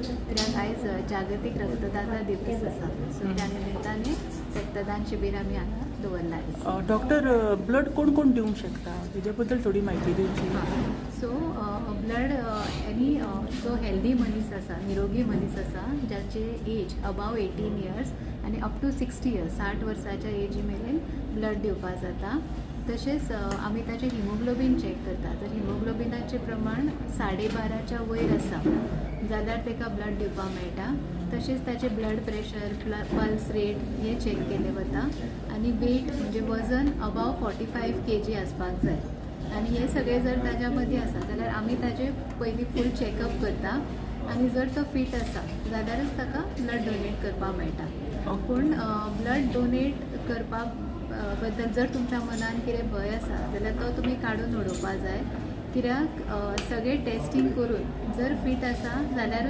कित्याक आयज जागतीक रक्तदाता दिवस आसा, सो त्या निमित्ताने रक्तदान शिबीर आमी हांगा दवरला आयज. डॉक्टर, ब्लड कोण कोण दिवंक शकता तेजे बद्दल थोडी म्हायती दिवची. सो ब्लड एनी जो हेल्दी मनीस आसा, निरोगी मनीस आसा, ज्याचे एज अबाव 18 इयर्स आनी अप टू 60 इयर्स 60 वर्साच्या एजी मेरेन ब्लड दिवपाक जाता. तशेंच आमी ताचें हिमोग्लोबीन चॅक करता. जर हिमोग्लोबिनाचें प्रमाण 12.5च्या वयर आसा जाल्यार ताका ब्लड दिवपाक मेळटा. तशेंच ताचें ब्लड प्रेशर, पल्स रेट हे चॅक केले वता आनी वेट म्हणजे वजन अबाव 45 kg आसपाक जाय. आनी हे सगळे जर ताज्या मदीं आसा जाल्यार आमी ताजें पयलीं फूल चॅकअप करता आनी जर तो फीट आसा जाल्यारच ताका ब्लड डोनेट करपाक मेळटा. पूण ब्लड डोनेट करपाक बद्दल जर तुमच्या मनान कितें भंय आसा जाल्यार तो तुमी काडून उडोवपा जाय. कित्याक सगळे टेस्टींग करून जर फीट आसा जाल्यारूच